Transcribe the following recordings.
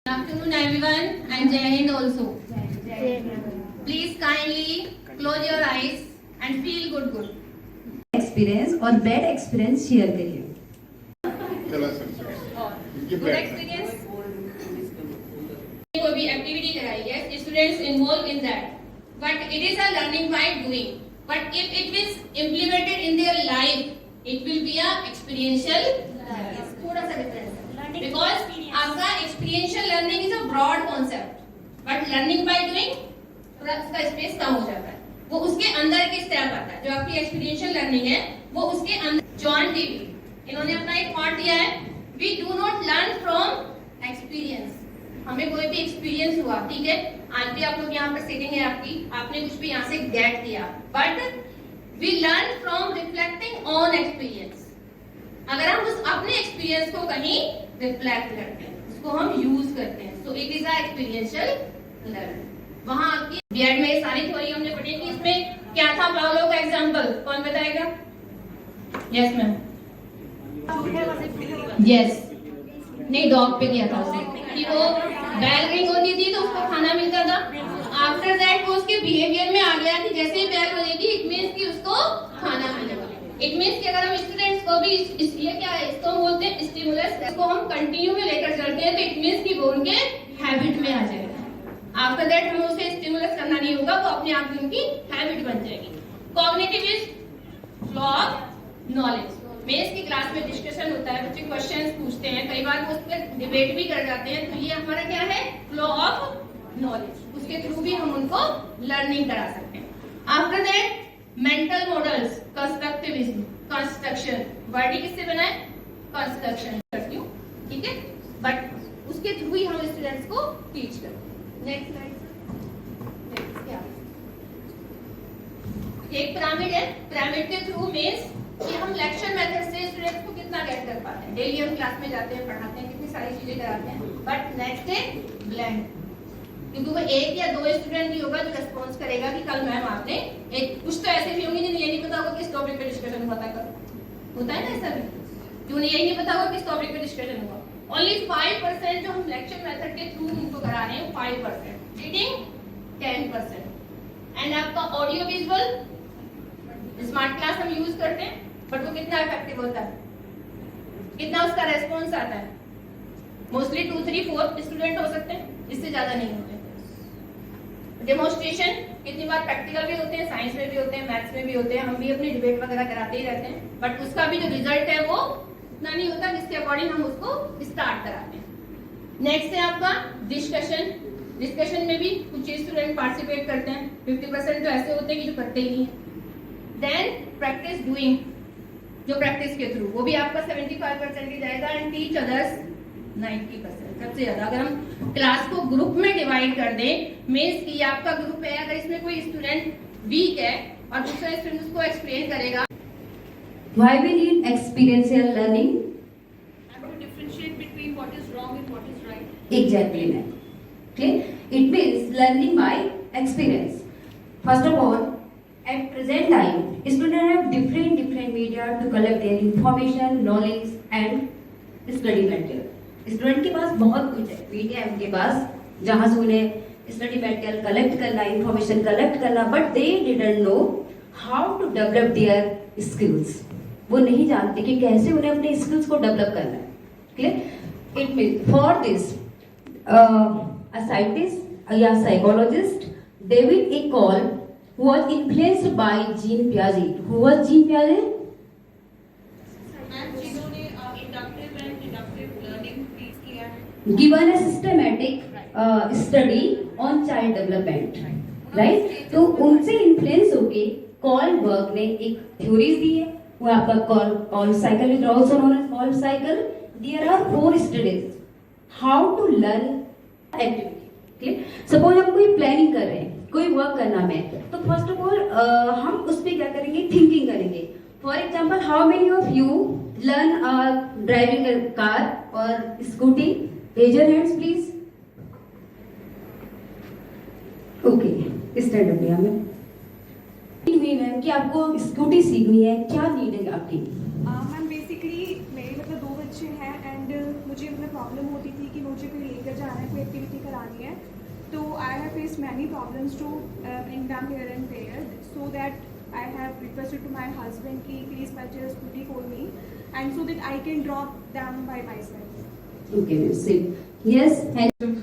Good afternoon everyone and Jai Hind also. Please kindly close your eyes and feel good. Experience और bad experience share करिए। Good experience कोई भी activity कराई है, students involve in that, but it is a learning by doing, but if it is implemented in their life it will be a experiential. थोड़ा सा difference है because आपका experiential learning is a broad concept, but learning by doing थोड़ा उसका space कम हो जाता है, वो उसके अंदर के स्टेप आता है। जो आपकी एक्सपीरियंशियल लर्निंग है वो उसके अंदर। जॉन डीवी इन्होंने अपना एक थॉट दिया है, we do not learn from experience. हमें कोई भी एक्सपीरियंस हुआ, ठीक है, आज भी आप लोग यहाँ पर सीटिंग है आपकी, आपने कुछ भी यहाँ से गेट किया, but we learn from reflecting on experience. अगर हम उस अपने एक्सपीरियंस को कहीं रिफ्लेक्ट करते हैं, उसको हम यूज करते हैं, so it is a experiential learning. वहां आपकी बीएड में सारी थ्योरी हमने पढ़ी कि इसमें क्या था। पावलो का एग्जांपल कौन बताएगा? Yes ma'am. यस नहीं, डॉग पे किया था उसने कि वो बैल रिंग होती थी तो उसको खाना मिलता था। आफ्टर दैट वो उसके बिहेवियर में आ गया कि जैसे ही बैल बजेगी इट मींस कि उसको खाना मिलेगा। इट मींस कि अगर हम स्टूडेंट्स को भी ये क्या है, इसको हम बोलते हैं स्टिमुलस, इसको हम कंटिन्यू में लेकर चलते हैं तो इट मींस कि वो उनके हैबिट में आ जाएगा। आफ्टर दैट हमें उसे स्टिमुलस करना नहीं होगा, वो अपने आप ही उनकी हैबिट बन जाएगी। Cognitive is flow of knowledge. Mains की क्लास में डिस्कशन होता है, बच्चे क्वेश्चंस पूछते हैं, कई बार वो उस पर डिबेट भी कर जाते हैं, तो ये हमारा क्या है, फ्लो ऑफ नॉलेज। उसके थ्रू भी हम उनको लर्निंग करा सकते हैं। After that mental models, constructivism, construction, word किससे बना है, कंस्ट्रक्शन, ठीक है, बट उसके थ्रू ही हम स्टूडेंट्स को टीच करते हैं। Next slide. क्या एक पिरामिड है, पिरामिड के थ्रू मींस कि हम लेक्चर मेथड से स्टूडेंट्स को कितना गेट कर पाते हैं। डेली हम क्लास में जाते हैं, पढ़ाते हैं, कितनी सारी चीजें कराते हैं, बट नेक्स्ट डे ब्लैंक, क्योंकि वो एक या दो स्टूडेंट ही होगा जो रेस्पॉन्स करेगा कि कल मैम आपने एक, कुछ तो ऐसे भी होंगे जिन्हें ये नहीं पता होगा किस टॉपिक पे डिस्कशन हुआ था, कल होता है ना ऐसा भी, कि उन्हें यही नहीं पता होगा किस टॉपिक पे डिस्कशन हुआ। ओनली 5% जो हम लेक्चर मेथड के थ्रू उनको करा रहे हैं, 5%, रीडिंग 10%, एंड आपका ऑडियो विजुअल स्मार्ट क्लास हम यूज करते हैं, बट वो कितना इफेक्टिव होता है, कितना उसका रेस्पॉन्स आता है, मोस्टली 2, 3, 4 स्टूडेंट हो सकते हैं, इससे ज्यादा नहीं होते। डेमोन्स्ट्रेशन कितनी बार प्रैक्टिकल भी होते हैं, साइंस में भी होते हैं, मैथ्स में भी होते हैं, हम भी अपनी डिबेट वगैरह कराते ही रहते हैं, बट उसका भी जो रिजल्ट है वो उतना नहीं होता जिसके अकॉर्डिंग हम उसको स्टार्ट कराते हैं। नेक्स्ट है आपका डिस्कशन। डिस्कशन में भी कुछ स्टूडेंट पार्टिसिपेट करते हैं, 50% तो ऐसे होते हैं कि जो करते ही नहीं है। देन प्रैक्टिस डूइंग, जो प्रैक्टिस के थ्रू, वो भी आपका 75% ही जाएगा, एंड टीच अदर्स 90%, सबसे ज्यादा। अगर हम क्लास को ग्रुप में डिवाइड कर दें, मींस कि आपका ग्रुप है, अगर इसमें कोई स्टूडेंट वीक है और दूसरा स्टूडेंट उसको एक्सप्लेन करेगा, Why we need experiential learning? And to differentiate between what is wrong and what is right. Exactly, ma'am. Okay, it means learning by experience. First of all, at present time, students have different media to collect their information, knowledge and study material. Student के पास बहुत कुछ है, media है उनके पास, जहाँ से उन्हें study material collect करना, इंफॉर्मेशन कलेक्ट करना, but they didn't know how to develop their skills. वो नहीं जानते कि कैसे उन्हें अपने स्किल्स को डेवलप करना है। Clear? It mean for this a scientist या साइकोलॉजिस्ट डेविड ए कॉल who was influenced by Jean Piaget. Who was Jean Piaget? जिन्होंने inductive and deductive learning teach किया है. Given a systematic study on child development, right? तो उनसे influence होके call work ने एक थ्योरीज दी है, वो आपका Kolb cycle is also known as Kolb cycle. There are 4 stages how to learn activity. Clear? Suppose हम कोई प्लानिंग कर रहे हैं, कोई वर्क करना है, तो फर्स्ट ऑफ ऑल हम उस पर क्या करेंगे, थिंकिंग करेंगे। For example, how many of you learn driving a car और Scooty? Raise your hands please. Okay, stand up लिया मैम। मैम कि आपको स्कूटी सीखनी है, क्या नीड है आपकी? मैम बेसिकली मेरे मतलब 2 बच्चे हैं एंड मुझे मुझे मतलब प्रॉब्लम होती थी कि मुझे कोई लेकर जाना है, कोई एक्टिविटी करानी है, तो I have face many problems to bring them here and there, so that I have requested to my husband कि please purchase a Scooty for me and so that I can drop them by myself. Okay सी यस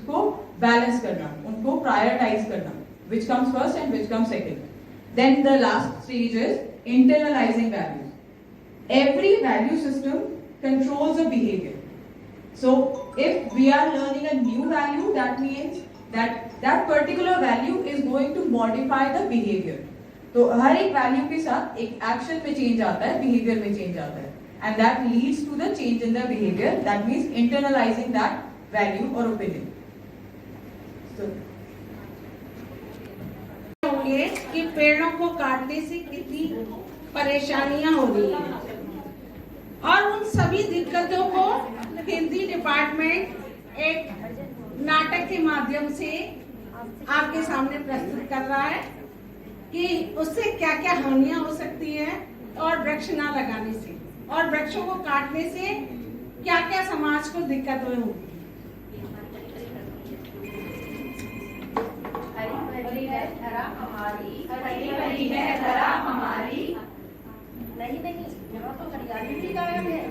को balance करना, उनको prioritise करना, which comes first and which comes second. Then the last stage is internalizing values. Every value system controls a behavior. So if we are learning a new value, that means that particular value is going to modify the behavior. तो हर एक value के साथ एक action में change आता है, behaviour में change आता है, and that leads to the change in the behavior. That means internalizing that value or opinion. So, होंगे कि पेड़ों को काटने से कितनी परेशानियां हो रही हैं और उन सभी दिक्कतों को हिंदी डिपार्टमेंट एक नाटक के माध्यम से आपके सामने प्रस्तुत कर रहा है कि उससे क्या क्या हानियां हो सकती है और वृक्ष ना लगाने से और वृक्षों को काटने से क्या क्या समाज को दिक्कतें होगी। हरी है धरा हमारी, हरी भरी है धरा हमारी। नहीं नहीं, यहाँ तो हरियाली भी गायब है।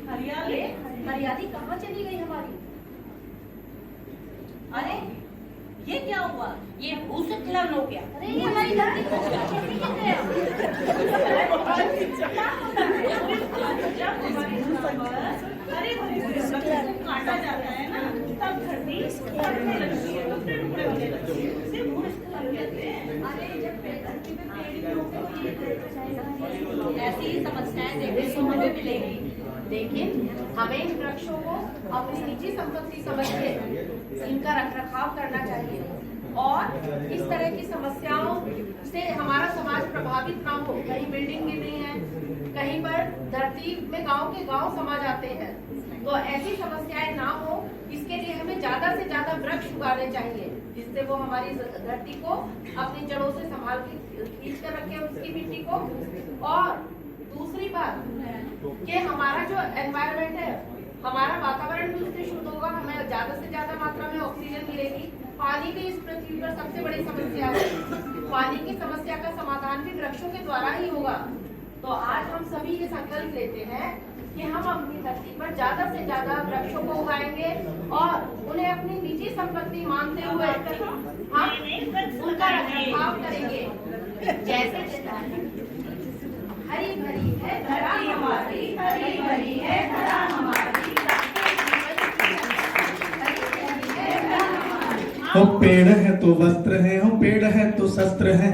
हरियाली हरियाली कहाँ चली गई हमारी? अरे ये क्या हुआ? ये भूस्खलन हो गया। अरे ये हमारी धरती को हरी भरी काटा जाता है ना, तब धरती फटने लगती है, टुकड़े टुकड़े होने लगती है, उसे भूस्खलन कहते हैं। अरे जब धरती पे पेड़ ही होते ऐसी ही समस्याएं देखने को हमें मिलेगी, लेकिन हमें इन वृक्षों को अपनी निजी संपत्ति समझ के इनका रखरखाव करना चाहिए और इस तरह की समस्याओं से हमारा समाज प्रभावित ना हो। कहीं बिल्डिंग गिर रही है, कहीं पर धरती में गांव के गांव समा जाते हैं, तो ऐसी समस्याएं ना हो, इसके लिए हमें ज्यादा से ज्यादा वृक्ष उगाने चाहिए जिससे वो हमारी धरती को अपनी जड़ों से संभाल के खींच कर रखे उसकी मिट्टी को। और दूसरी बात कि हमारा जो एनवायरनमेंट है, हमारा वातावरण भी उससे शुद्ध होगा, हमें ज्यादा से ज्यादा मात्रा में ऑक्सीजन मिलेगी। पानी भी इस पृथ्वी पर सबसे बड़ी समस्या है, पानी की समस्या का समाधान भी वृक्षों के द्वारा ही होगा। तो आज हम सभी ये संकल्प लेते हैं कि हम अपनी धरती पर ज्यादा से ज्यादा वृक्षों को उगाएंगे और उन्हें अपनी निजी संपत्ति मानते हुए हम उनका रखरखाव करेंगे। जैसे हरी भरी है धरा हमारी, हरी भरी है धरा हमारी। ओ पेड़ है तो वस्त्र है, ओ पेड़ है तो शस्त्र है,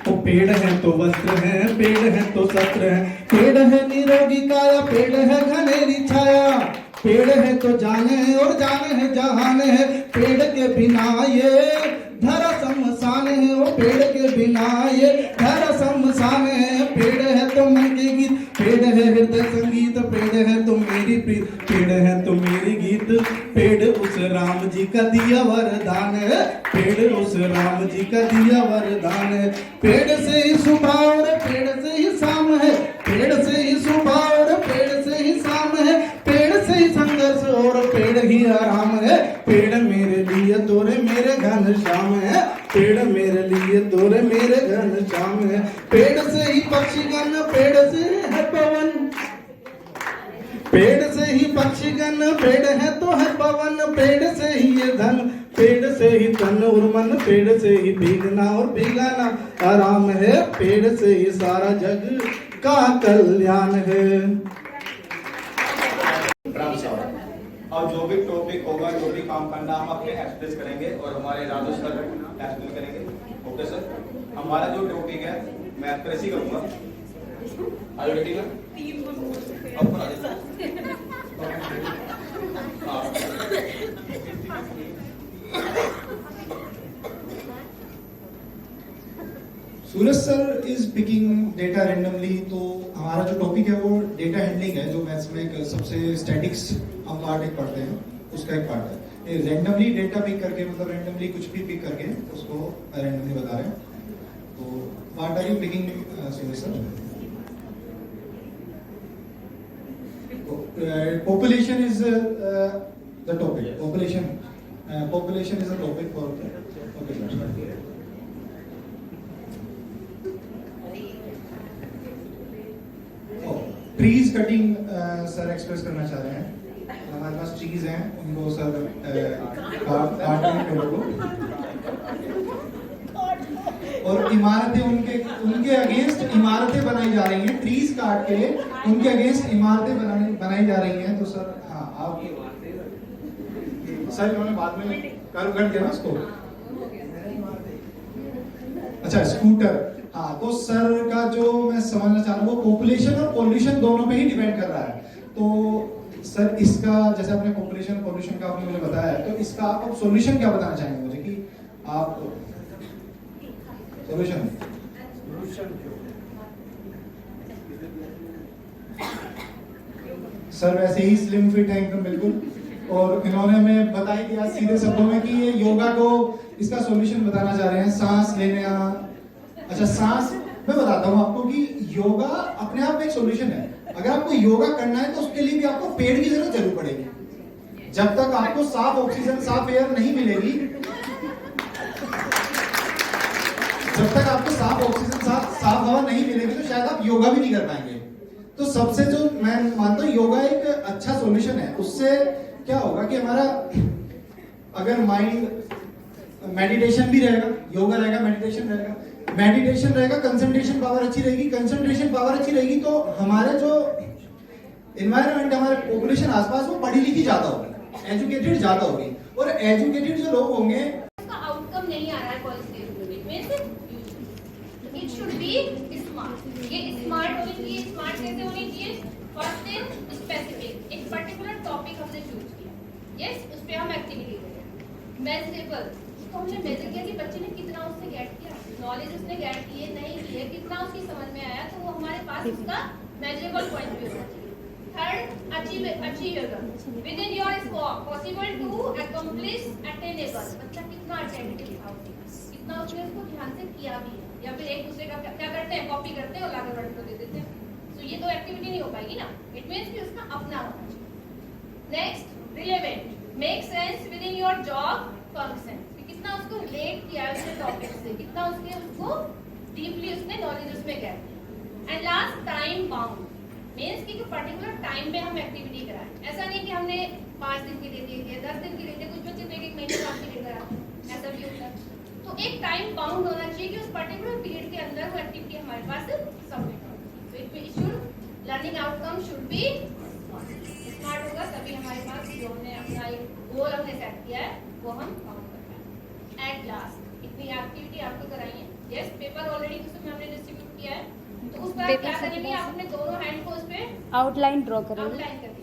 ओ पेड़ है तो वस्त्र है, पेड़ है तो शस्त्र है। पेड़ है निरोगी काया, पेड़ है घनेरी छाया, पेड़ है तो जान है और जान है जहान है। पेड़ के बिना ये धरा शमशान है, ओ पेड़ के बिना ये धरा शमशान है। पेड़ है तो मन के गीत, पेड़ है हृदय संगीत, पेड़ है तो मेरी प्रीत, पेड़ है तो मेरी गीत। पेड़ उस राम जी का दिया वरदान है, पेड़ उस राम जी का दिया वरदान है। पेड़ से ही सुबह और पेड़ से ही शाम है, पेड़ से ही सुबह और पेड़ से ही शाम है। पेड़ से ही संघर्ष और पेड़ ही आराम है। पेड़ मेरे लिए तोरे मेरे घन श्याम है, पेड़ मेरे लिए तोरे मेरे घन श्याम है। पेड़ से ही पक्षीगण, पेड़ से है पवन, पेड़ से ही पक्षीगण, पेड़ है तो है पवन। पेड़ से ही ये धन, पेड़ से ही तन और मन, पेड़ से ही भीगना और भीगाना आराम है। पेड़ से ही सारा जग का कल्याण है। और जो भी टॉपिक होगा, जो भी काम करना, हम अपने एक्सप्रेस करेंगे और हमारे राजू सर एक्सप्लेन करेंगे। ओके सर, हमारा जो टॉपिक है मैं एक्सप्रेस ही करूंगा। आर यू रेडी ना? Suraj sir is picking data randomly. तो हमारा जो टॉपिक है वो डेटा हैंडलिंग है, जो मैथ्स में एक सबसे स्टैटिक्स हम पार्ट एक पढ़ते हैं, उसका एक पार्ट है। रैंडमली डेटा पिक करके, मतलब रैंडमली कुछ भी पिक करके उसको रैंडमली बता रहे हैं। तो what are you picking Suraj sir? population is the topic. Population is a topic for the. Okay, sir. Trees cutting sir express करना चाह रहे हैं. हमारे पास ट्रीज हैं, उनको सर काटने पेड़ों को, और इमारतें उनके अगेंस्ट इमारतें बनाई जा रही हैं. ट्रीज काट के उनके अगेंस्ट इमारतें बनाई जा रही हैं. तो सर हाँ आप सर इन्होंने बाद में कर्व कट दिया ना उसको. अच्छा स्कूटर. हाँ तो सर का जो मैं समझना चाह रहा हूँ वो पॉपुलेशन और पॉल्यूशन दोनों पे ही डिपेंड कर रहा है. तो सर इसका जैसे आपने पॉपुलेशन पॉल्यूशन का आपने मुझे बताया है, तो इसका आप सॉल्यूशन क्या बताना चाहेंगे मुझे कि आप सॉल्यूशन सर वैसे ही स्लिम फिट है एकदम बिल्कुल, और इन्होंने हमें बता ही दिया सीधे शब्दों में कि ये योगा को इसका सॉल्यूशन बताना चाह रहे हैं. सांस लेने अच्छा सांस मैं बताता हूँ आपको कि योगा अपने आप में एक सॉल्यूशन है. अगर आपको योगा करना है तो उसके लिए भी आपको पेड़ की जरूरत जरूर पड़ेगी. जब तक आपको साफ ऑक्सीजन साफ एयर नहीं मिलेगी, जब तक आपको साफ ऑक्सीजन साफ हवा नहीं मिलेगी तो शायद आप योगा भी नहीं कर पाएंगे. तो सबसे जो मैं मानता हूँ योगा एक अच्छा सॉल्यूशन है. उससे क्या होगा कि हमारा अगर माइंड मेडिटेशन भी रहेगा, योगा रहेगा, मेडिटेशन रहेगा, कंसंट्रेशन पावर अच्छी रहेगी. कंसंट्रेशन पावर अच्छी रहेगी तो हमारे जो एनवायरनमेंट, हमारे पॉपुलेशन आसपास वो पढ़ी लिखी ज्यादा होगी, एजुकेटेड ज्यादा होगी, और एजुकेटेड जो लोग होंगे उसका आउटकम नहीं आ रहा है positive. It means it should be smart. ये स्मार्ट होनी चाहिए. स्मार्ट कैसे होनी चाहिए? First is specific. एक पर्टिकुलर टॉपिक हमने चूज किया. यस उस पे हम एक्टिविटी करें. मेजरेबल. तो हमने मेजर किया कि बच्चे ने कितना उससे गेट किया, नॉलेज उसने गेट किए नहीं किए, कितना उसकी समझ में आया. तो वो हमारे पास उसका मेजरेबल पॉइंट भी होना चाहिए. Third achievable. Within your scope possible to accomplish attainable. बच्चा कितना अटेंटिव था, कितना उसने उसको ध्यान से किया भी है, या फिर एक दूसरे का क्या करते हैं, कॉपी करते हैं और लाकर बड़े को दे देते हैं. तो ये तो एक्टिविटी नहीं हो पाएगी ना. इट मींस कि उसका अपना होना चाहिए. Next relevant. Make sense with in your job function. कितना उसको रिलेट किया उसने टॉपिक से, कितना उसको डीपली उसने नॉलेज उसमें गया. And last time bound. Means कि पर्टिकुलर टाइम में हम एक्टिविटी कराएं. ऐसा नहीं कि हमने 5 दिन के लिए दिए, 10 दिन के लिए दिए. कुछ बच्चे तो 1 महीने बाद के लिए कराते हैं, ऐसा भी होता है. तो एक टाइम बाउंड होना चाहिए कि उस पर्टिकुलर पीरियड के अंदर वो एक्टिविटी हमारे पास सबमिट हो. तो it should learning outcome should be smart होगा, तभी हमारे पास जो हमने अपना एक गोल हमने सेट किया है वो हम काउंट कर पाएंगे. एट लास्ट इतनी एक्टिविटी आपको कराई है. यस पेपर ऑलरेडी उसमें हमने डिस्ट्रीब्यूट किया है. तो उसका क्या करेंगे, आप अपने दोनों हैंड को उस पे आउटलाइन ड्रॉ करेंगे. आउटलाइन करिए.